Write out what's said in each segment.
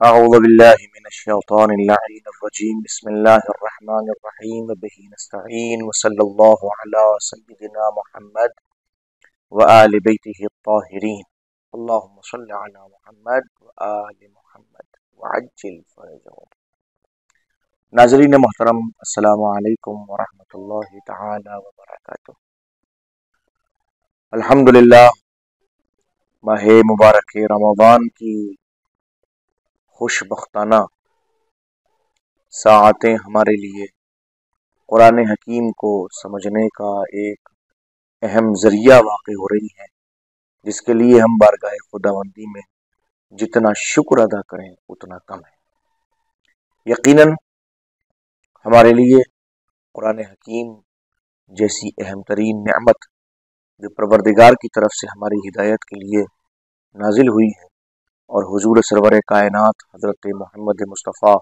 أعوذ بالله من الشيطان اللعين الرجيم بسم الله الرحمن الرحيم به نستعين وصلى الله على سيدنا محمد وآل بيته الطاهرين اللهم صل على محمد وآل محمد وعجل فرجهم. ناظرین محترم، السلام علیکم ورحمۃ اللہ تعالی وبرکاتہ. الحمدللہ ماہ مبارک رمضان کی خوش بختانہ ساعتیں ہمارے لیے قرآن حکیم کو سمجھنے کا ایک اہم ذریعہ واقع ہو رہی ہیں، جس کے لیے ہم بارگاہ خداوندی میں جتنا شکر ادا کریں اتنا کم ہے. یقیناً ہمارے لیے قرآن حکیم جیسی اہم ترین نعمت جو پروردگار کی طرف سے ہماری ہدایت کے لیے نازل ہوئی ہے، اور حضور سرور کائنات حضرت محمد مصطفیٰ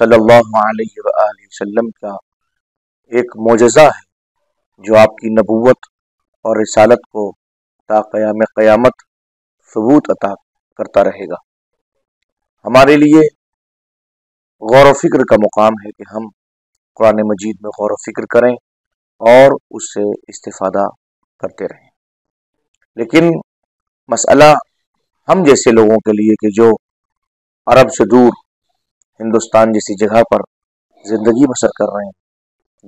صلی اللہ علیہ وآلہ وسلم کا ایک معجزہ ہے جو آپ کی نبوت اور رسالت کو تا قیام قیامت ثبوت عطا کرتا رہے گا. ہمارے لیے غور و فکر کا مقام ہے کہ ہم قرآن مجید میں غور و فکر کریں اور اس سے استفادہ کرتے رہیں. لیکن مسئلہ ہم جیسے لوگوں کے لیے کہ جو عرب سے دور ہندوستان جیسی جگہ پر زندگی بسر کر رہے ہیں،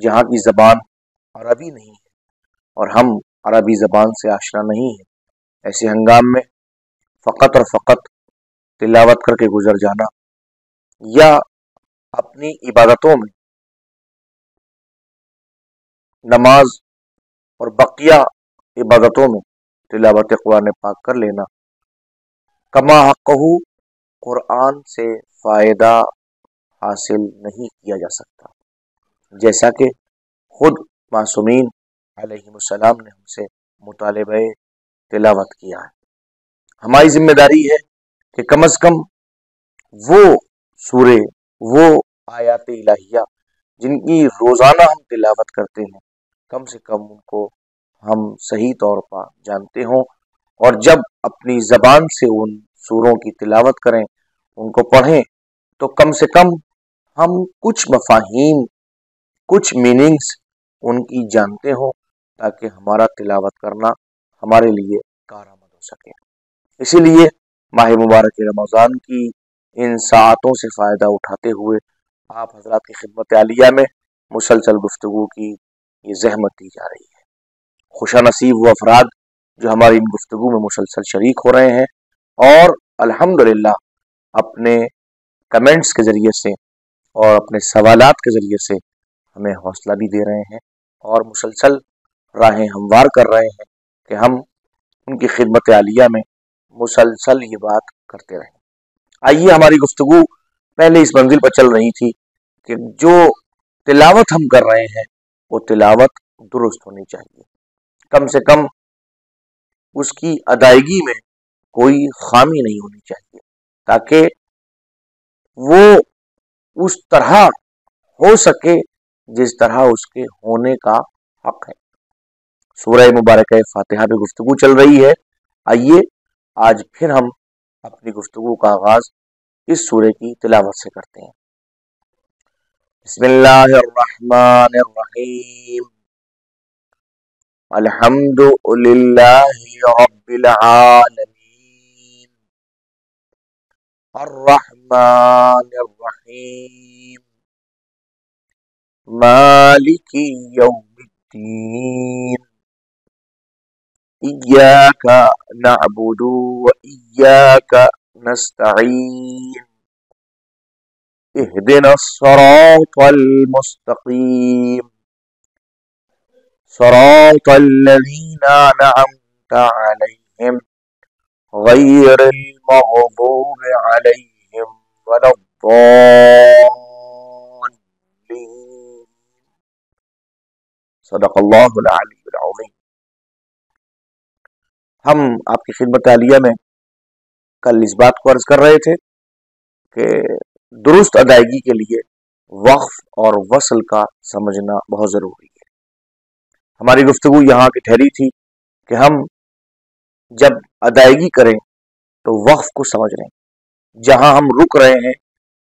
جہاں کی زبان عربی نہیں ہے اور ہم عربی زبان سے آشنا نہیں ہیں، ایسے ہنگام میں فقط اور فقط تلاوت کر کے گزر جانا یا اپنی عبادتوں میں نماز اور بقیہ عبادتوں میں تلاوت قرآن پاک کر لینا کما حقہ قرآن سے فائدہ حاصل نہیں کیا جا سکتا، جیسا کہ خود معصومین علیہ السلام نے ہم سے مطالبہ تلاوت کیا ہے. ہماری ذمہ داری ہے کہ کم از کم وہ سورے، وہ آیات الہیہ جن کی روزانہ ہم تلاوت کرتے ہیں، کم سے کم ان کو ہم صحیح طور پر جانتے ہوں، اور جب اپنی زبان سے ان سوروں کی تلاوت کریں، ان کو پڑھیں، تو کم سے کم ہم کچھ مفاہیم، کچھ میننگز ان کی جانتے ہوں، تاکہ ہمارا تلاوت کرنا ہمارے لیے کارآمد ہو سکے. اسی لیے ماہ مبارک رمضان کی ان ساعتوں سے فائدہ اٹھاتے ہوئے آپ حضرات کی خدمت عالیہ میں مسلسل گفتگو کی یہ زحمت دی جا رہی ہے. خوش نصیب وہ افراد جو ہماری ان گفتگو میں مسلسل شریک ہو رہے ہیں اور الحمدللہ اپنے کمنٹس کے ذریعے سے اور اپنے سوالات کے ذریعے سے ہمیں حوصلہ بھی دے رہے ہیں اور مسلسل راہیں ہموار کر رہے ہیں کہ ہم ان کی خدمت عالیہ میں مسلسل یہ بات کرتے رہیں. آئیے، ہماری گفتگو پہلے اس منزل پر چل رہی تھی کہ جو تلاوت ہم کر رہے ہیں وہ تلاوت درست ہونی چاہیے، کم سے کم اس کی ادائیگی میں کوئی خامی نہیں ہونی چاہیے، تاکہ وہ اس طرح ہو سکے جس طرح اس کے ہونے کا حق ہے. سورہ مبارکہ فاتحہ پہ گفتگو چل رہی ہے. آئیے آج پھر ہم اپنی گفتگو کا آغاز اس سورہ کی تلاوت سے کرتے ہیں. بسم اللہ الرحمن الرحیم. الحمد للہ رب العالمین الرحمن الرحیم مالک یوم الدین ایاک نعبد و ایاک نستعین اہدنا الصراط المستقیم صراط الذین انعمت علیہم غیر المغضوب علیہم ولا الضالین. صدق اللہ العلی العظیم. ہم آپ کی خدمت عالیہ میں کل اس بات کو عرض کر رہے تھے کہ درست ادائیگی کے لیے وقف اور وصل کا سمجھنا بہت ضروری ہے. ہماری گفتگو یہاں کی ٹھہری تھی کہ ہم جب ادائیگی کریں تو وقف کو سمجھ لیں جہاں ہم رک رہے ہیں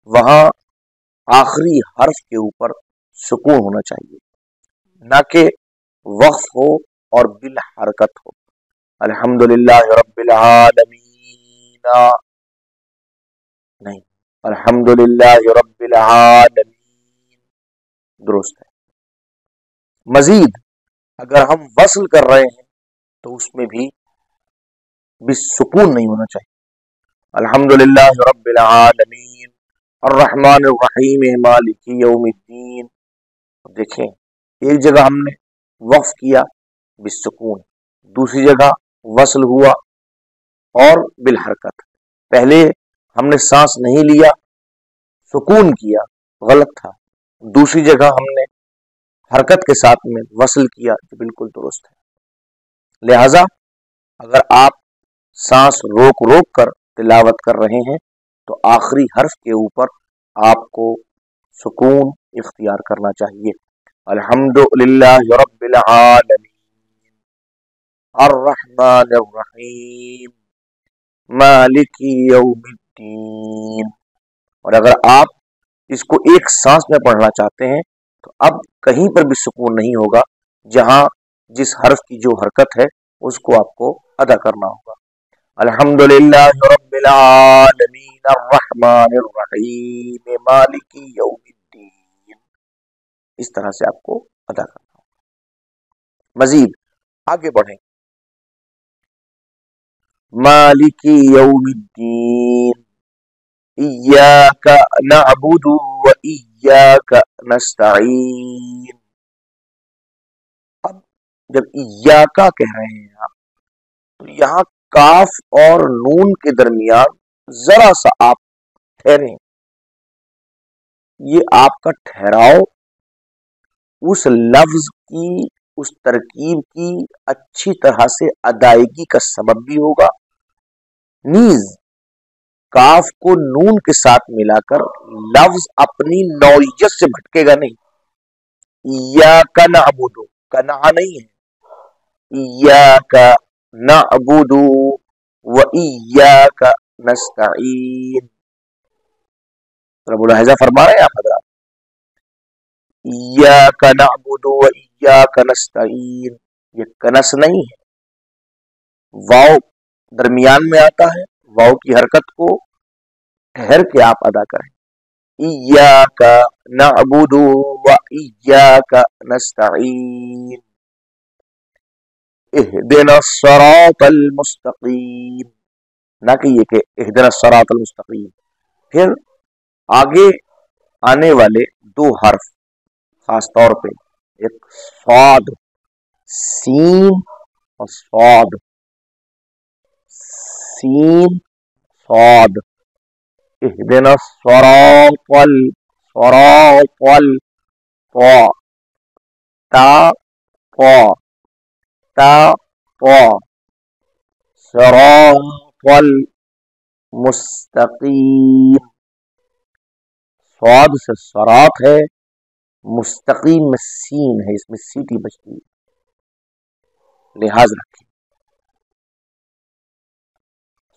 وہاں آخری حرف کے اوپر سکون ہونا چاہیے، نہ کہ وقف ہو اور بالحرکت ہو۔ الحمدللہ رب العالمین نہیں، الحمدللہ رب العالمین درست ہے۔ مزید اگر ہم وصل کر رہے ہیں تو اس میں بھی سکون نہیں ہونا چاہیے۔ الحمدللہ رب العالمین الرحمن الرحیم مالک یوم الدین۔ دیکھیں ایک جگہ ہم نے وقف کیا بالسکون، دوسری جگہ وصل ہوا اور بالحرکت۔ پہلے ہم نے سانس نہیں لیا، سکون کیا، غلط تھا۔ دوسری جگہ ہم نے حرکت کے ساتھ میں وصل کیا تو بالکل درست ہے۔ لہذا اگر آپ سانس روک روک کر تلاوت کر رہے ہیں تو آخری حرف کے اوپر آپ کو سکون اختیار کرنا چاہیے۔ الحمدللہ رب العالمین الرحمن الرحیم مالک یوم الدین۔ اور اگر آپ اس کو ایک سانس میں پڑھنا چاہتے ہیں تو اب کہیں پر بھی سکون نہیں ہوگا، جہاں جس حرف کی جو حرکت ہے اس کو آپ کو ادا کرنا ہوگا۔ الحمدللہ رب العالمین الرحمن الرحیم مالک یوم الدین، اس طرح سے آپ کو ادا کرنا ہوگا۔ مزید آگے بڑھیں۔ مالک یوم الدین ایاک نعبد و ایاک نستعین۔ اب جب ایاکا کہہ رہے ہیں آپ تو یہاں کاف اور نون کے درمیان ذرا سا آپ ٹھہریں۔ یہ آپ کا ٹھہراؤ اس لفظ کی، اس ترکیب کی اچھی طرح سے ادائیگی کا سبب بھی ہوگا، نیز کاف کو نون کے ساتھ ملا کر لفظ اپنی نوعیت سے بھٹکے گا نہیں۔ ایاک نعبد، کنا نہیں ہے، ایاک نعبد و ایاک نستعین۔ ملاحظہ فرما رہے ہیں آپ حضرات، ایاک نعبد و ایاک نستعین، یہ کنس نہیں ہے، واو درمیان میں آتا ہے، واو کی حرکت کو ٹھہر کے آپ ادا کریں۔ ایاک نعبد و ایاک نستعین اہدنا الصراط المستقیم، نہ کہ یہ کہ اہدنا الصراط المستقیم۔ پھر آگے آنے والے دو حرف خاص طور پہ، ایک صاد، سین اور صاد، سین صاد، اہدنا الصراط طا، تا طا، تا طا، صراط المستقیم، صاد سے صراط ہے، مستقیم میں سین ہے، اس میں سیٹی بچتی ہے، لحاظ رکھیں۔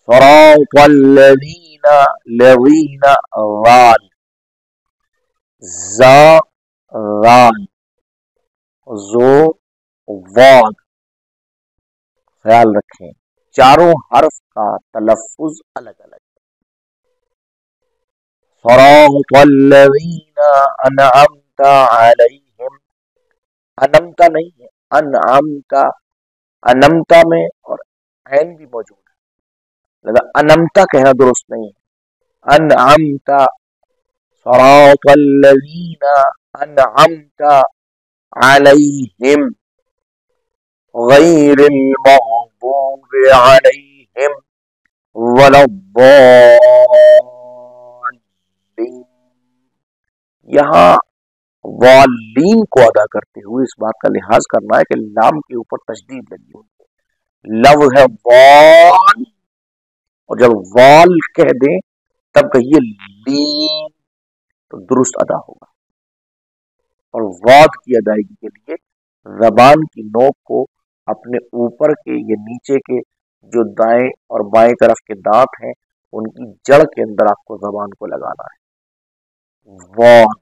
صراط الذین، لذین، رال، زا رال، زو واد، خیال رکھیں چاروں حرف کا تلفظ الگ الگ۔ صراط الذین انعمت علیہم، انمتا نہیں ہے، انعمتا، انمتا میں اور عین بھی موجود ہے، لہذا انمتا کہنا درست نہیں ہے، انعمتا، صراط الذین انعمت علیہم غیر المغضوب علیہم ولا الضالین۔ یہاں والین کو ادا کرتے ہوئے اس بات کا لحاظ کرنا ہے کہ لام کے اوپر تشدید لگی ہوئی ہے، لو ہے وال، اور جب وال کہہ دیں تب کہیے لین تو درست ادا ہوگا۔ اور واد کی ادائیگی کے لیے زبان کی نوک کو اپنے اوپر کے یا نیچے کے جو دائیں اور بائیں طرف کے دانت ہیں ان کی جڑ کے اندر آپ کو زبان کو لگانا ہے. واد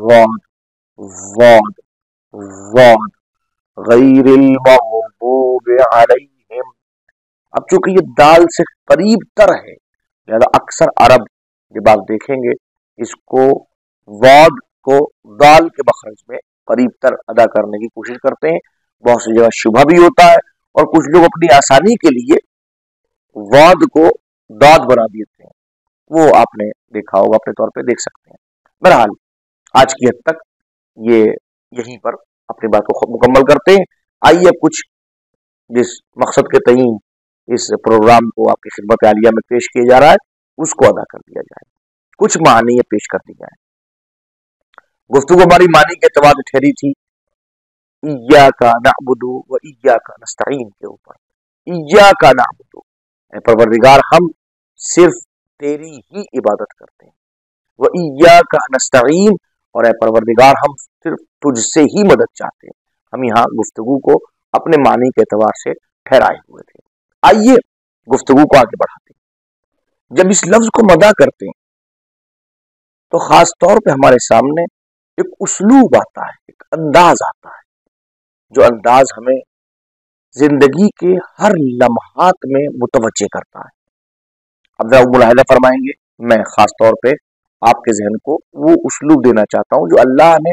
واد واد واد غیر المغضوب علیہم. اب چونکہ یہ دال سے قریب تر ہے لہذا اکثر عرب جب آپ دیکھیں گے اس کو واد کو دال کے مخرج میں قریب تر ادا کرنے کی کوشش کرتے ہیں. بہت سی جگہ شبہ بھی ہوتا ہے اور کچھ لوگ اپنی آسانی کے لیے واد کو داد بنا دیتے ہیں. وہ آپ نے دیکھا ہوگا، اپنے طور پہ دیکھ سکتے ہیں. بہرحال آج کی حد تک یہ یہیں پر اپنی بات کو مکمل کرتے ہیں. آئیے اب کچھ جس مقصد کے تئیں اس پروگرام کو آپ کی خدمت عالیہ میں پیش کیا جا رہا ہے اس کو ادا کر دیا جائے، کچھ معنی پیش کر دی جائے. گفتگو ہماری معنی کے اعتبار سے ٹھہری تھی ایاک نعبد و ایاک نستعین کے اوپر. ایاک نعبد، اے پروردگار ہم صرف تیری ہی عبادت کرتے ہیں. و ایاک نستعین، اور اے پروردگار ہم صرف تجھ سے ہی مدد چاہتے ہیں. ہم یہاں گفتگو کو اپنے معنی کے اعتبار سے ٹھہرائے ہوئے تھے. آئیے گفتگو کو آگے بڑھاتے ہیں. جب اس لفظ کو مدح کرتے ہیں تو خاص طور پہ ہمارے سامنے ایک اسلوب آتا ہے، ایک انداز آتا ہے، جو انداز ہمیں زندگی کے ہر لمحات میں متوجہ کرتا ہے. اب ذرا ملاحظہ فرمائیں گے، میں خاص طور پہ آپ کے ذہن کو وہ اسلوب دینا چاہتا ہوں جو اللہ نے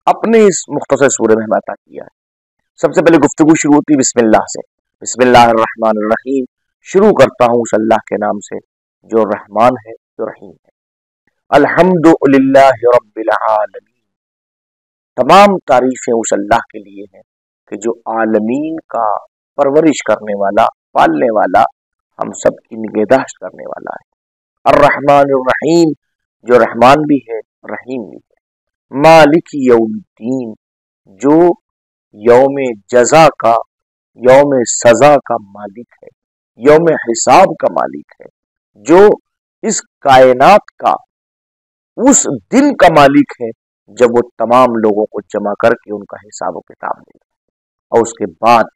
اپنے اس مختصر سورہ میں عطا کیا ہے. سب سے پہلے گفتگو شروع ہوتی بسم اللہ سے. بسم اللہ الرحمن الرحیم. شروع کرتا ہوں اس اللہ کے نام سے جو رحمان ہے، جو رحیم ہے. الحمد للہ رب العالمین. تمام تعریفیں اس اللہ کے لیے ہیں کہ جو عالمین کا پرورش کرنے والا، پالنے والا، ہم سب کی نگہداشت کرنے والا ہے. الرحمن الرحیم، جو رحمان بھی ہے، رحیم بھی ہے. مالک یوم الدین، جو یوم جزا کا، یوم سزا کا مالک ہے، یوم حساب کا مالک ہے، جو اس کائنات کا اس دن کا مالک ہے جب وہ تمام لوگوں کو جمع کر کے ان کا حساب و کتاب دے گا. اور اس کے بعد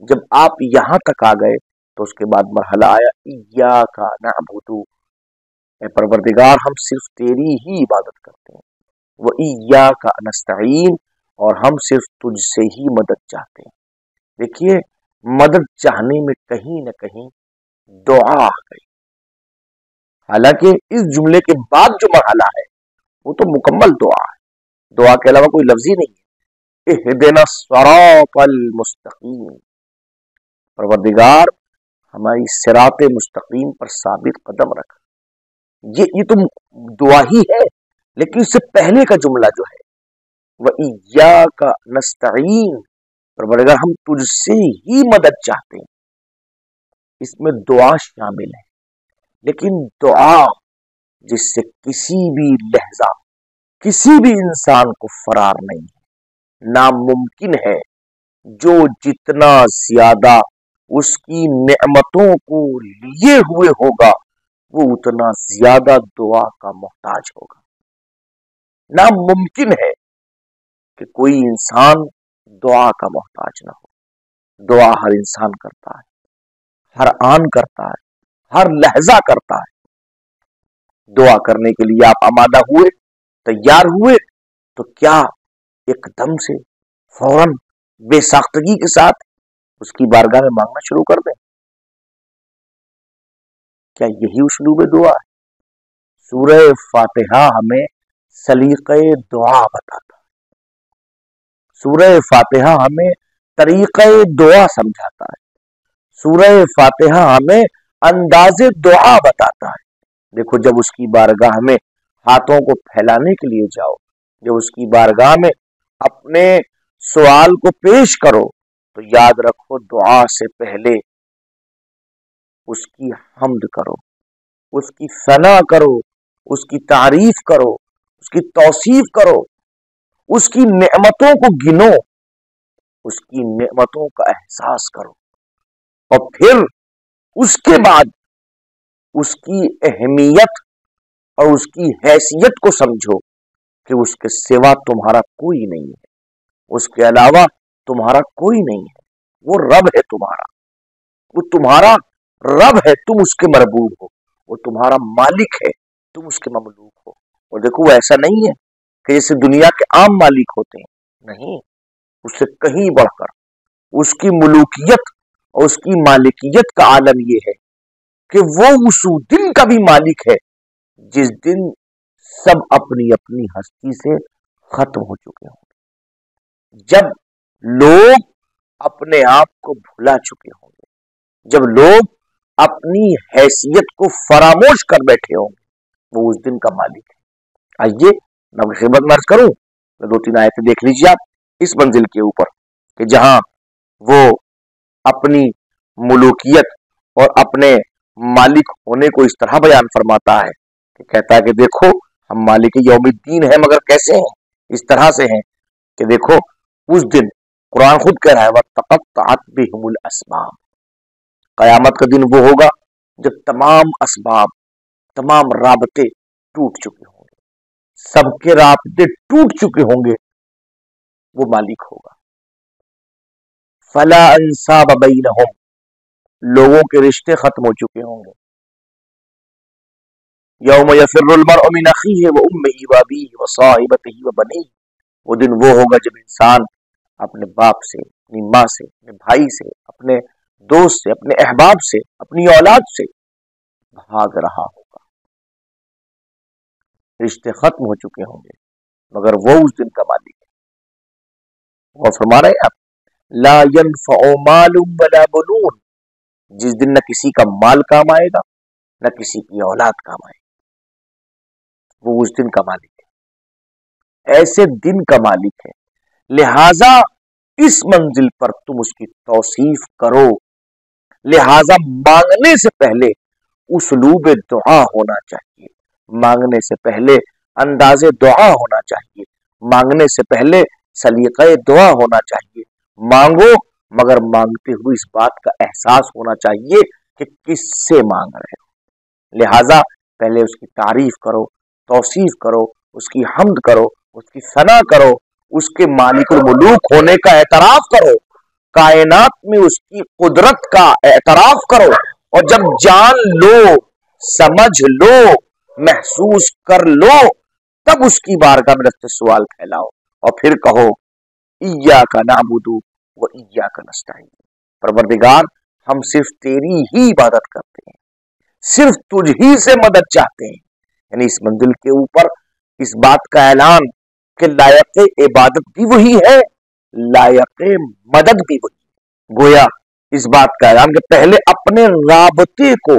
جب آپ یہاں تک آ گئے تو اس کے بعد مرحلہ آیا ایاک نعبد، اے پروردگار ہم صرف تیری ہی عبادت کرتے ہیں. وہ ایاک نستعین، اور ہم صرف تجھ سے ہی مدد چاہتے ہیں. دیکھیے مدد چاہنے میں کہیں نہ کہیں دعا آ گئی. حالانکہ اس جملے کے بعد جو مرحلہ ہے وہ تو مکمل دعا ہے، دعا کے علاوہ کوئی لفظ ہی نہیں ہے. اہدنا الصراط المستقیم، پروردگار ہماری صراط مستقیم پر ثابت قدم رکھ. یہ تو دعا ہی ہے، لیکن اس سے پہلے کا جملہ جو ہے وَإِيَّاكَ نَسْتَعِينُ، پروردگار ہم تجھ سے ہی مدد چاہتے ہیں. اس میں دعا شامل ہے، لیکن دعا جس سے کسی بھی لہجہ کسی بھی انسان کو فرار نہیں ہے، ناممکن ہے. جو جتنا زیادہ اس کی نعمتوں کو لیے ہوئے ہوگا وہ اتنا زیادہ دعا کا محتاج ہوگا. ناممکن ہے کہ کوئی انسان دعا کا محتاج نہ ہو. دعا ہر انسان کرتا ہے، ہر آن کرتا ہے، ہر لہجہ کرتا ہے. دعا کرنے کے لیے آپ آمادہ ہوئے، تیار ہوئے، تو کیا ایک دم سے فوراً بے ساختگی کے ساتھ اس کی بارگاہ میں مانگنا شروع کر دیں؟ کیا یہی اسلوب دعا ہے؟ سورہ فاتحہ ہمیں سلیقہ دعا بتاتا ہے. سورہ فاتحہ ہمیں طریقہ دعا سمجھاتا ہے. سورہ فاتحہ ہمیں انداز دعا بتاتا ہے. دیکھو جب اس کی بارگاہ میں ہاتھوں کو پھیلانے کے لیے جاؤ، جب اس کی بارگاہ میں اپنے سوال کو پیش کرو، تو یاد رکھو دعا سے پہلے اس کی حمد کرو، اس کی ثنا کرو، اس کی تعریف کرو، اس کی توصیف کرو، اس کی نعمتوں کو گنو، اس کی نعمتوں کا احساس کرو، اور پھر اس کے بعد اس کی اہمیت اور اس کی حیثیت کو سمجھو کہ اس کے سوا تمہارا کوئی نہیں ہے، اس کے علاوہ تمہارا کوئی نہیں ہے. وہ رب ہے تمہارا، وہ تمہارا رب ہے، تم اس کے مربوب ہو. وہ تمہارا مالک ہے، تم اس کے مملوک ہو۔ اور دیکھو وہ ایسا نہیں ہے کہ جیسے دنیا کے عام مالک ہوتے ہیں، نہیں، اس سے کہیں بڑھ کر اس کی ملوکیت اور اس کی مالکیت کا عالم یہ ہے کہ وہ اس دن کا بھی مالک ہے جس دن سب اپنی اپنی ہستی سے ختم ہو چکے ہوں، جب لوگ اپنے آپ کو بھلا چکے ہوں گے، جب لوگ اپنی حیثیت کو فراموش کر بیٹھے ہوں گے، وہ اس دن کا مالک ہے۔ آئیے میں آپ کی خدمت میں عرض کروں، دو تین آیتیں دیکھ لیجیے آپ اس منزل کے اوپر کہ جہاں وہ اپنی ملوکیت اور اپنے مالک ہونے کو اس طرح بیان فرماتا ہے کہ کہتا ہے کہ دیکھو ہم مالک یوم الدین ہیں، مگر کیسے ہیں؟ اس طرح سے ہیں کہ دیکھو اس دن قرآن خود کہہ رہا ہے وَتَقَطَّعَتْ بِهِمُ الْأَسْبَابُ، قیامت کا دن وہ ہوگا جب تمام اسباب، تمام رابطے ٹوٹ چکے ہوں گے، سب کے رابطے ٹوٹ چکے ہوں گے، وہ مالک ہوگا۔ فَلَا أَنْسَابَ بَيْنَهُمْ، لوگوں کے رشتے ختم ہو چکے ہوں گے۔ يَوْمَ يَفِرُّ الْمَرْءُ مِنْ أَخِيهِ وَأُمِّهِ وَأَبِيهِ وَصَاحِبَتِهِ وَبَنِيهِ، وہ دن وہ ہوگا جب انسان اپنے باپ سے، اپنی ماں سے، اپنے بھائی سے، اپنے دوست سے، اپنے احباب سے، اپنی اولاد سے بھاگ رہا ہوگا۔ رشتے ختم ہو چکے ہوں گے، مگر وہ اس دن کا مالک ہے۔ اور فرما رہے ہیں آپ لا ينفع مال ولا بنون، جس دن نہ کسی کا مال کام آئے گا نہ کسی کی اولاد کام آئے گا، وہ اس دن کا مالک ہے، ایسے دن کا مالک ہے۔ لہذا اس منزل پر تم اس کی توصیف کرو، لہذا مانگنے سے پہلے اسلوب دعا ہونا چاہیے، مانگنے سے پہلے انداز دعا ہونا چاہیے، مانگنے سے پہلے سلیقہ دعا ہونا چاہیے۔ مانگو مگر مانگتے ہوئے اس بات کا احساس ہونا چاہیے کہ کس سے مانگ رہے ہو، لہذا پہلے اس کی تعریف کرو، توصیف کرو، اس کی حمد کرو، اس کی ثنا کرو، اس کے مالک الملوک ہونے کا اعتراف کرو، کائنات میں اس کی قدرت کا اعتراف کرو، اور جب جان لو، سمجھ لو، محسوس کر لو، تب اس کی بارگاہ میں رکھ سوال پھیلاؤ اور پھر کہو ایاک نعبد و ایاک نستعین، پروردگار ہم صرف تیری ہی عبادت کرتے ہیں، صرف تجھ ہی سے مدد چاہتے ہیں۔ یعنی اس منزل کے اوپر اس بات کا اعلان کہ لائق عبادت بھی وہی ہے، لائق مدد بھی وہی، گویا اس بات کا اعلان کہ پہلے اپنے رابطے کو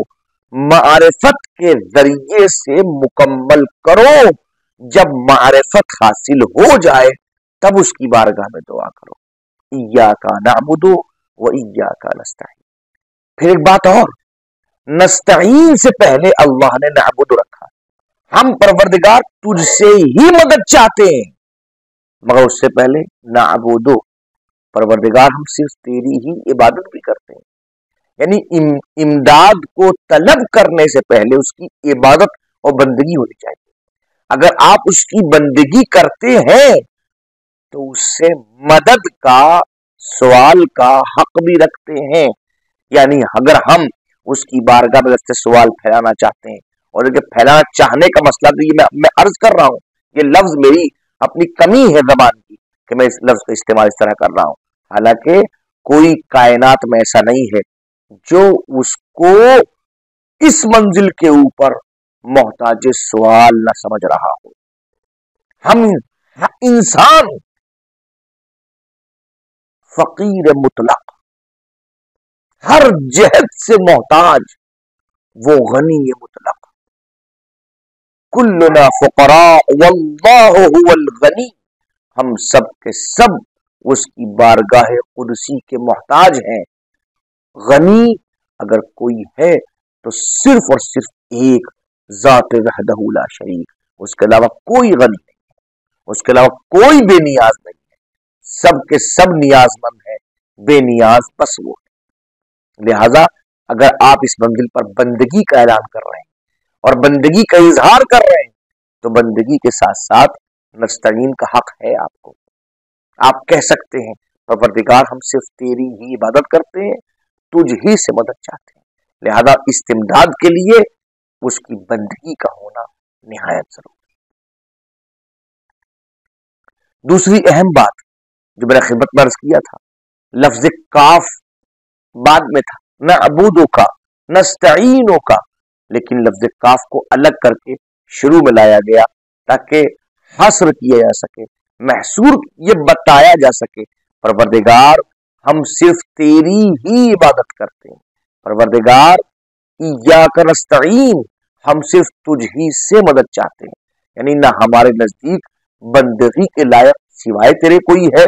معرفت کے ذریعے سے مکمل کرو، جب معرفت حاصل ہو جائے تب اس کی بارگاہ میں دعا کرو، ایاک نعبد و ایاک نستعین۔ پھر ایک بات اور، نستعین سے پہلے اللہ نے نعبد رکھا، ہم پروردگار تجھ سے ہی مدد چاہتے ہیں، مگر اس سے پہلے نعبد، پروردگار ہم صرف تیری ہی عبادت بھی کرتے ہیں، یعنی امداد کو طلب کرنے سے پہلے اس کی عبادت اور بندگی ہونی چاہیے۔ اگر آپ اس کی بندگی کرتے ہیں تو اس سے مدد کا، سوال کا حق بھی رکھتے ہیں، یعنی اگر ہم اس کی بارگاہ میں سے سوال پھیلانا چاہتے ہیں، اور یہ پھیلانا چاہنے کا مسئلہ تو یہ میں عرض کر رہا ہوں، یہ لفظ میری اپنی کمی ہے زبان کی کہ میں اس لفظ کا استعمال اس طرح کر رہا ہوں، حالانکہ کوئی کائنات میں ایسا نہیں ہے جو اس کو اس منزل کے اوپر محتاج سوال نہ سمجھ رہا ہو۔ ہم انسان فقیر مطلق، ہر جہت سے محتاج، وہ غنی مطلق، کلنا فقراء واللہ هو الغنی، ہم سب کے سب اس کی بارگاہ قدسی کے محتاج ہیں۔ غنی اگر کوئی ہے تو صرف اور صرف ایک ذات وحدہ لا شریک، اس کے علاوہ کوئی غنی نہیں ہے، اس کے علاوہ کوئی بے نیاز نہیں ہے، سب کے سب نیاز مند ہیں، بے نیاز بس وہ ہے۔ لہذا اگر آپ اس منزل پر بندگی کا اعلان کر رہے ہیں اور بندگی کا اظہار کر رہے ہیں تو بندگی کے ساتھ ساتھ نستعین کا حق ہے آپ کو۔ آپ کہہ سکتے ہیں پروردگار ہم صرف تیری ہی عبادت کرتے ہیں، تجھ ہی سے مدد چاہتے ہیں، لہذا استمداد کے لیے اس کی بندگی کا ہونا نہایت ضروری۔ دوسری اہم بات جو میں نے خدمت میں عرض کیا تھا، لفظ کاف بعد میں تھا، نہ عبودوں کا نہ استعینوں کا، لیکن لفظ کاف کو الگ کر کے شروع میں لایا گیا تاکہ حصر کیا جا سکے، محصور یہ بتایا جا سکے پروردگار ہم صرف تیری ہی عبادت کرتے ہیں، پروردگار ایاک نستعین ہم صرف تجھ ہی سے مدد چاہتے ہیں، یعنی نہ ہمارے نزدیک بندگی کے لائق سوائے تیرے کوئی ہے،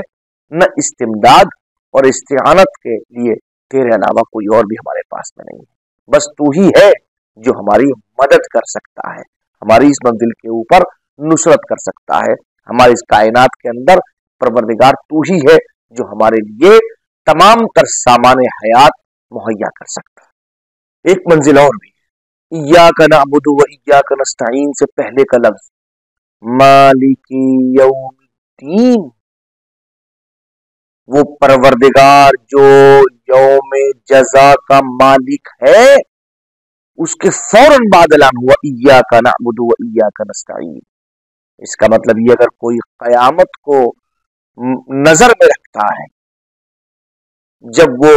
نہ استمداد اور استعانت کے لیے تیرے علاوہ کوئی اور بھی ہمارے پاس میں نہیں ہے، بس تو ہی ہے جو ہماری مدد کر سکتا ہے، ہماری اس منزل کے اوپر نصرت کر سکتا ہے، ہماری اس کائنات کے اندر پروردگار تو ہی ہے جو ہمارے لیے تمام تر سامان حیات مہیا کر سکتا ہے۔ ایک منزل اور بھی ہے، ایاک نعبد و ایاک نستعین سے پہلے کا لفظ مالک یوم الدین، وہ پروردگار جو یوم جزا کا مالک ہے، اس کے فوراً بعد اعلان ہوا ایاک نعبد و ایاک نستعین۔ اس کا مطلب یہ اگر کوئی قیامت کو نظر میں رکھتا ہے، جب وہ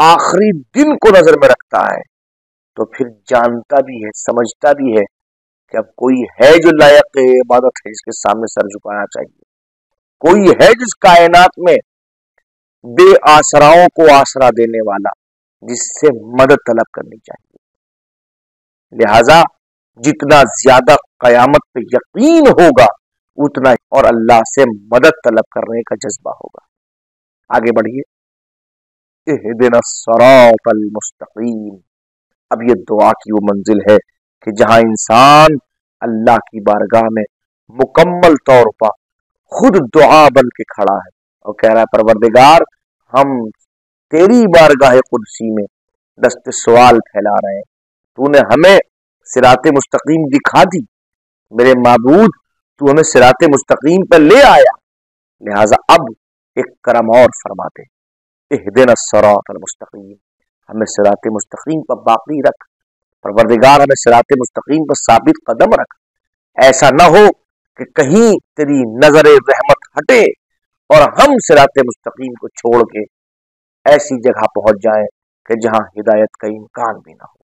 آخری دن کو نظر میں رکھتا ہے، تو پھر جانتا بھی ہے، سمجھتا بھی ہے کہ اب کوئی ہے جو لائق عبادت ہے، جس کے سامنے سر جھکانا چاہیے، کوئی ہے جس کائنات میں بے آسراؤں کو آسرا دینے والا، جس سے مدد طلب کرنی چاہیے۔ لہذا جتنا زیادہ قیامت پہ یقین ہوگا اتنا اور اللہ سے مدد طلب کرنے کا جذبہ ہوگا۔ آگے بڑھیے، اہدنا الصراط المستقیم۔ اب یہ دعا کی وہ منزل ہے کہ جہاں انسان اللہ کی بارگاہ میں مکمل طور پر خود دعا بن کے کھڑا ہے اور کہہ رہا ہے پروردگار ہم تیری بارگاہ قدسی میں دست سوال پھیلا رہے ہیں، تو نے ہمیں صراط مستقیم دکھا دی، میرے معبود تو ہمیں صراط مستقیم پر لے آیا، لہذا اب ایک کرم اور فرما دے، اہدنا الصراط المستقیم، ہمیں صراط مستقیم پر باقی رکھ، پروردگار ہمیں صراط مستقیم پر ثابت قدم رکھ، ایسا نہ ہو کہ کہیں تیری نظر رحمت ہٹے اور ہم صراط مستقیم کو چھوڑ کے ایسی جگہ پہنچ جائیں کہ جہاں ہدایت کا امکان بھی نہ ہو۔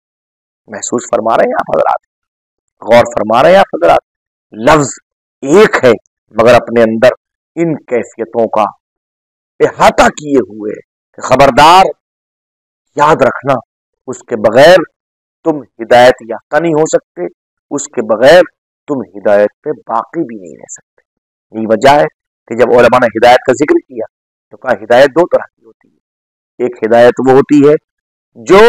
محسوس فرما رہے ہیں آپ حضرات، غور فرما رہے ہیں آپ حضرات، لفظ ایک ہے مگر اپنے اندر ان کیفیتوں کا احاطہ کیے ہوئے کہ خبردار یاد رکھنا، اس کے بغیر تم ہدایت یافتہ نہیں ہو سکتے، اس کے بغیر تم ہدایت پہ باقی بھی نہیں رہ سکتے۔ یہی وجہ ہے کہ جب علماء نے ہدایت کا ذکر کیا تو کہا ہدایت دو طرح کی ہوتی ہے، ایک ہدایت وہ ہوتی ہے جو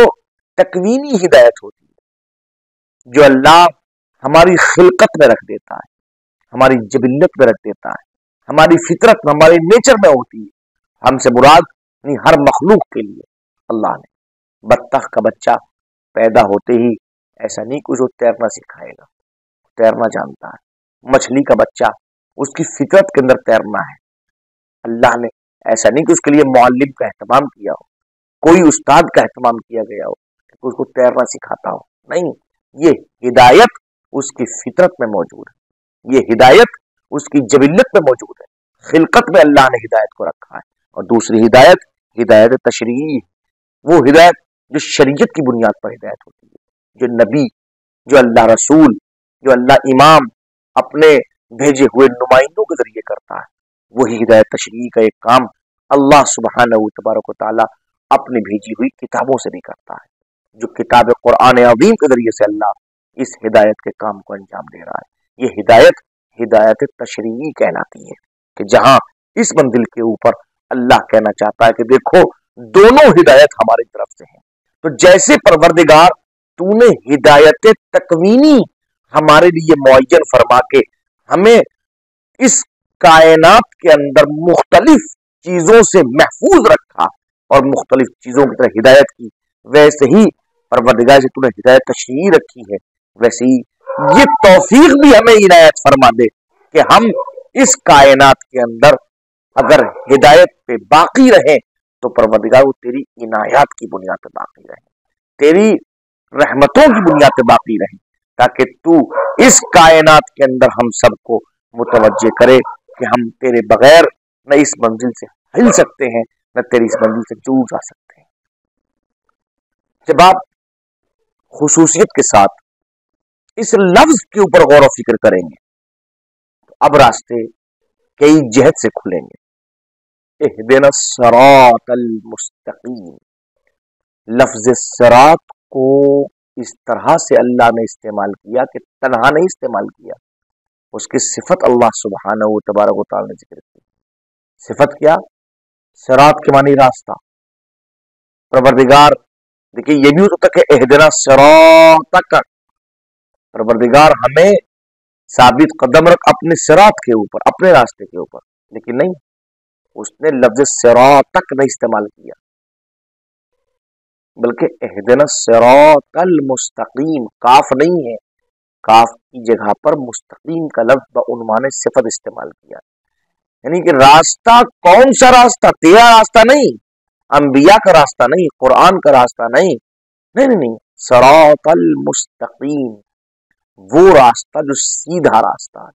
تکوینی ہدایت ہوتی ہے، جو اللہ ہماری خلقت میں رکھ دیتا ہے، ہماری جبلت میں رکھ دیتا ہے، ہماری فطرت میں، ہمارے نیچر میں ہوتی ہے، ہم سے مراد نہیں ہر مخلوق کے لیے اللہ نے بطخ کا بچہ پیدا ہوتے ہی ایسا نہیں کچھ وہ تیرنا سکھائے گا، تیرنا جانتا ہے، مچھلی کا بچہ اس کی فطرت کے اندر تیرنا ہے، اللہ نے ایسا نہیں کہ اس کے لیے معلم کا اہتمام کیا ہو، کوئی استاد کا اہتمام کیا گیا ہو کہ اس کو تیرنا سکھاتا ہو، نہیں، یہ ہدایت اس کی فطرت میں موجود ہے، یہ ہدایت اس کی جبلت میں موجود ہے، خلقت میں اللہ نے ہدایت کو رکھا ہے۔ اور دوسری ہدایت ہدایت تشریعی، وہ ہدایت جو شریعت کی بنیاد پر ہدایت ہوتی ہے، جو نبی، جو اللہ رسول، جو اللہ امام اپنے بھیجے ہوئے نمائندوں کے ذریعے کرتا ہے، وہی ہدایت تشریعی کا ایک کام اللہ سبحانہ و تبارک و تعالی اپنی بھیجی ہوئی کتابوں سے بھی کرتا ہے، جو کتاب قرآن عظیم کے ذریعے سے اللہ اس ہدایت کے کام کو انجام دے رہا ہے۔ یہ ہدایت ہدایت تشریعی کہلاتی ہے کہ جہاں اس منزل کے اوپر اللہ کہنا چاہتا ہے کہ دیکھو دونوں ہدایت ہماری طرف سے ہیں، تو جیسے پروردگار تو نے ہدایت تکوینی ہمارے لیے معین فرما کے ہمیں اس کائنات کے اندر مختلف چیزوں سے محفوظ رکھا اور مختلف چیزوں کی طرح ہدایت کی، ویسے ہی پروردگار سے تو نے ہدایت تشریعی رکھی ہے، ویسے ہی یہ توفیق بھی ہمیں عنایت فرما دے کہ ہم اس کائنات کے اندر اگر ہدایت پہ باقی رہیں تو پروردگار وہ تیری عنایات کی بنیاد پہ باقی رہیں، تیری رحمتوں کی بنیاد پہ باقی رہیں، تاکہ تو اس کائنات کے اندر ہم سب کو متوجہ کرے کہ ہم تیرے بغیر نہ اس منزل سے ہل سکتے ہیں نہ تیری اس منزل سے دور جا سکتے ہیں۔ جب آپ خصوصیت کے ساتھ اس لفظ کے اوپر غور و فکر کریں گے تو اب راستے کئی جہت سے کھلیں گے۔ اہدنا الصراط المستقیم، لفظ صراط کو اس طرح سے اللہ نے استعمال کیا کہ تنہا نہیں استعمال کیا، اس کی صفت اللہ سبحانہ و تبارک و تعالی نے ذکر کی۔ صفت کیا؟ صراط کے معنی راستہ۔ پروردگار، دیکھیے یہ بھی ہو سکتا کہ اہدنا صراطک، پروردگار ہمیں ثابت قدم رکھ اپنے صراط کے اوپر، اپنے راستے کے اوپر، لیکن نہیں، اس نے لفظ صراطک نہیں استعمال کیا، بلکہ اہدنا الصراط المستقیم، کاف نہیں ہے، کاف کی جگہ پر مستقیم کا لفظ بعنوان صفت استعمال کیا، یعنی کہ راستہ کون سا راستہ؟ تیرا راستہ نہیں، انبیاء کا راستہ نہیں، قرآن کا راستہ نہیں، نہیں، صراط المستقیم، وہ راستہ جو سیدھا راستہ ہے۔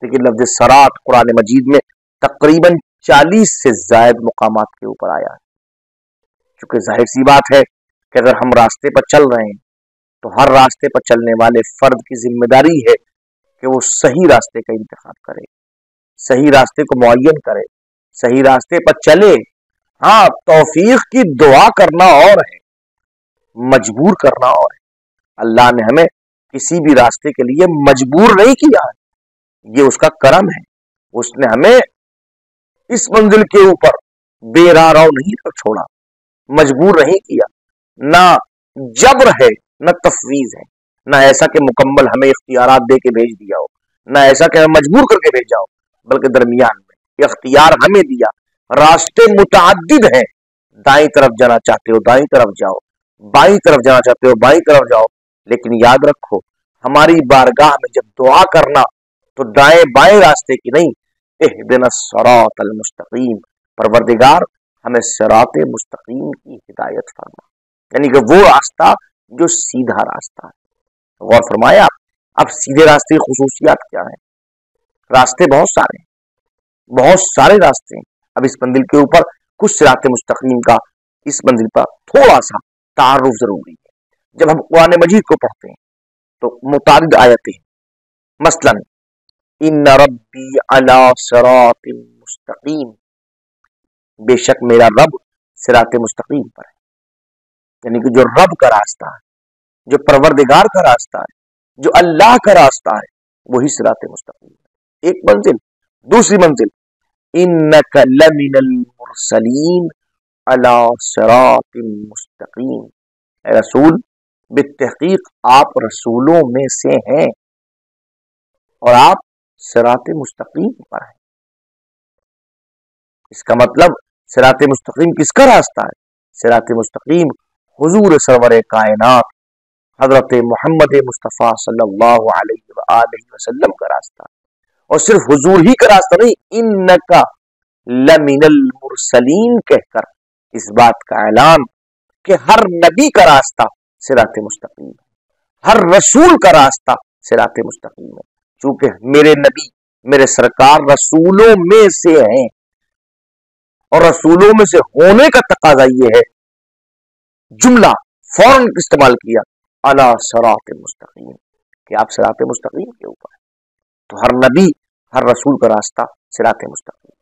لیکن لفظ صراط قرآن مجید میں تقریباً 40 سے زائد مقامات کے اوپر آیا ہے، چونکہ ظاہر سی بات ہے کہ اگر ہم راستے پر چل رہے ہیں تو ہر راستے پر چلنے والے فرد کی ذمہ داری ہے کہ وہ صحیح راستے کا انتخاب کرے، صحیح راستے کو معین کرے، صحیح راستے پر چلے۔ ہاں، توفیق کی دعا کرنا اور ہے، مجبور کرنا اور ہے۔ اللہ نے ہمیں کسی بھی راستے کے لیے مجبور نہیں کیا ہے، یہ اس کا کرم ہے، اس نے ہمیں اس منزل کے اوپر بے راہ رو نہیں کر چھوڑا، مجبور نہیں کیا، نہ جبر ہے نہ تفویض ہے، نہ ایسا کہ مکمل ہمیں اختیارات دے کے بھیج دیا ہو، نہ ایسا کہ ہمیں مجبور کر کے بھیجا ہو، بلکہ درمیان میں اختیار ہمیں دیا۔ راستے متعدد ہیں، دائیں طرف جانا چاہتے ہو دائیں طرف جاؤ، بائیں طرف جانا چاہتے ہو بائیں طرف جاؤ، لیکن یاد رکھو ہماری بارگاہ میں جب دعا کرنا تو دائیں بائیں راستے کی نہیں، اہدنا الصراط المستقیم، پروردگار ہمیں صراط مستقیم کی ہدایت فرما، یعنی کہ وہ راستہ جو سیدھا راستہ ہے۔ غور فرمایا آپ، اب سیدھے راستے کی خصوصیات کیا ہیں؟ راستے بہت سارے ہیں، بہت سارے راستے ہیں۔ اب اس منزل کے اوپر کچھ صراط مستقیم کا اس منزل پر تھوڑا سا تعارف ضروری ہے۔ جب ہم قرآن مجید کو پڑھتے ہیں تو متعدد آیتیں ہیں، مثلا ان ربی علی صراط مستقیم، بے شک میرا رب صراط مستقیم پر ہے، یعنی کہ جو رب کا راستہ ہے، جو پروردگار کا راستہ ہے، جو اللہ کا راستہ ہے، وہی صراط مستقیم ہے۔ ایک منزل۔ دوسری منزل انک لمن المرسلین علی صراط مستقیم، اے رسول بالتحقیق آپ رسولوں میں سے ہیں اور آپ صراط مستقیم پر ہیں۔ اس کا مطلب صراط مستقیم کس کا راستہ ہے؟ صراط مستقیم حضور سرور کائنات حضرت محمد مصطفیٰ صلی اللہ علیہ وآلہ وسلم کا راستہ ہے، اور صرف حضور ہی کا راستہ نہیں، انکا لمن المرسلین کہہ کر اس بات کا اعلان کہ ہر نبی کا راستہ صراط مستقیم ہے، ہر رسول کا راستہ صراط مستقیم ہے، چونکہ میرے نبی میرے سرکار رسولوں میں سے ہیں، اور رسولوں میں سے ہونے کا تقاضا یہ ہے، جملہ فوراً استعمال کیا علی صراط مستقیم، کہ آپ صراط مستقیم کے اوپر ہیں، تو ہر نبی ہر رسول کا راستہ صراط مستقیم۔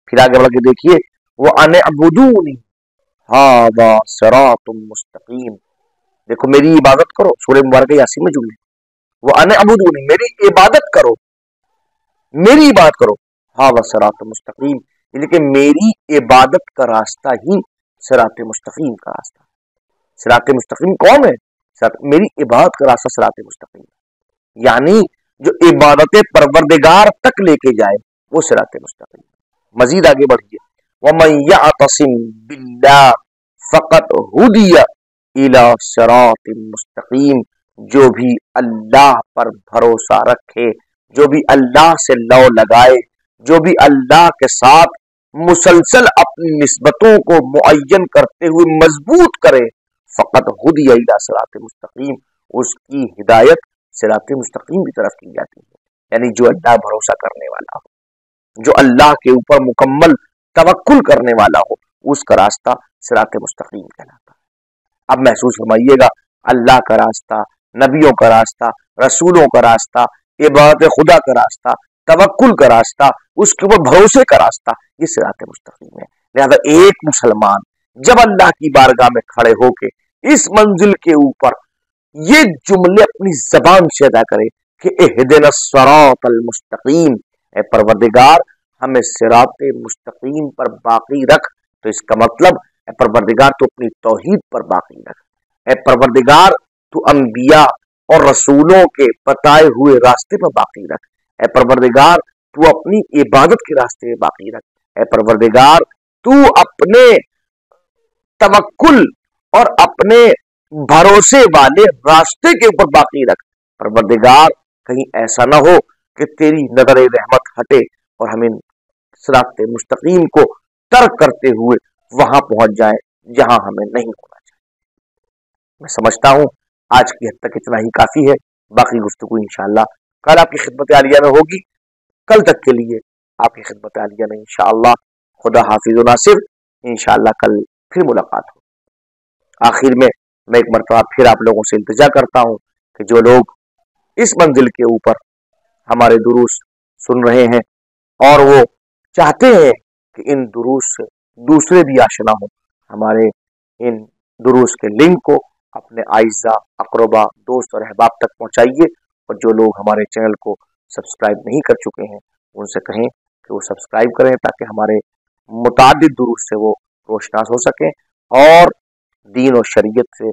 پھر آگے بڑھ کے دیکھیے وَأَنِ اعْبُدُونِ هَذَا صِرَاطٌ مستقیم، دیکھو میری عبادت کرو، سورہ مبارکہ یاسین میں جملے وَأَنِ اعْبُدُونِ، میری عبادت کرو، میری عبادت کرو، هَذَا صِرَاطٌ مستقیم، یعنی کہ میری عبادت کا راستہ ہی صراط مستقیم کا راستہ ہے۔ صراط مستقیم کون ہے؟ میری عبادت کا راستہ صراط مستقیم ہے، یعنی جو عبادت پروردگار تک لے کے جائے وہ صراط مستقیم۔ مزید آگے بڑھیے وَمَن يَعْتَصِمْ بِاللَّهِ فَقَدْ هُدِيَ إِلَى صِرَاطٍ مستقیم، جو بھی اللہ پر بھروسہ رکھے، جو بھی اللہ سے لو لگائے، جو بھی اللہ کے ساتھ مسلسل اپنی نسبتوں کو معین کرتے ہوئے مضبوط کرے، فقط ہدی الی صراط مستقیم، اس کی ہدایت صراط مستقیم کی طرف کی جاتی ہے، یعنی جو اللہ بھروسہ کرنے والا ہو، جو اللہ کے اوپر مکمل توکل کرنے والا ہو، اس کا راستہ صراط مستقیم کہلاتا ہے۔ اب محسوس فرمائیے گا، اللہ کا راستہ، نبیوں کا راستہ، رسولوں کا راستہ، عبادت خدا کا راستہ، توکل کا راستہ، اس کے اوپر بھروسے کا راستہ، یہ صراط مستقیم ہے۔ لہذا ایک مسلمان جب اللہ کی بارگاہ میں کھڑے ہو کے اس منزل کے اوپر یہ جملے اپنی زبان سے ادا کرے کہ اہدنا الصراط المستقیم، اے پروردگار ہمیں صراط مستقیم پر باقی رکھ، تو اس کا مطلب اے پروردگار تو اپنی توحید پر باقی رکھ، اے پروردگار تو انبیاء اور رسولوں کے بتائے ہوئے راستے پر باقی رکھ، اے پروردگار تو اپنی عبادت کے راستے پر باقی رکھ، اے پروردگار تو اپنے توکل اور اپنے بھروسے والے راستے کے اوپر باقی رکھ۔ پروردگار کہیں ایسا نہ ہو کہ تیری نظر رحمت ہٹے اور ہمیں صراط مستقیم کو ترک کرتے ہوئے وہاں پہنچ جائے جہاں ہمیں نہیں ہونا چاہیے۔ میں سمجھتا ہوں آج کی حد تک اتنا ہی کافی ہے، باقی گفتگو انشاءاللہ کل آپ کی خدمت عالیہ میں ہوگی۔ کل تک کے لیے آپ کی خدمت عالیہ میں انشاءاللہ خدا حافظ و ناصر، انشاءاللہ کل پھر ملاقات ہو۔ آخر میں ایک مرتبہ پھر آپ لوگوں سے التجا کرتا ہوں کہ جو لوگ اس منزل کے اوپر ہمارے دروس سن رہے ہیں اور وہ چاہتے ہیں کہ ان دروس سے دوسرے بھی آشنا ہوں، ہمارے ان دروس کے لنک کو اپنے اعزاء، اقربا، دوست اور احباب تک پہنچائیے، اور جو لوگ ہمارے چینل کو سبسکرائب نہیں کر چکے ہیں ان سے کہیں کہ وہ سبسکرائب کریں تاکہ ہمارے متعدد دروس سے وہ روشناس ہو سکیں اور دین و شریعت سے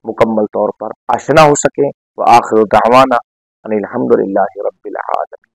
مکمل طور پر آشنا ہو سکیں۔ وآخر دعوانا ان الحمد للہ رب العالمین۔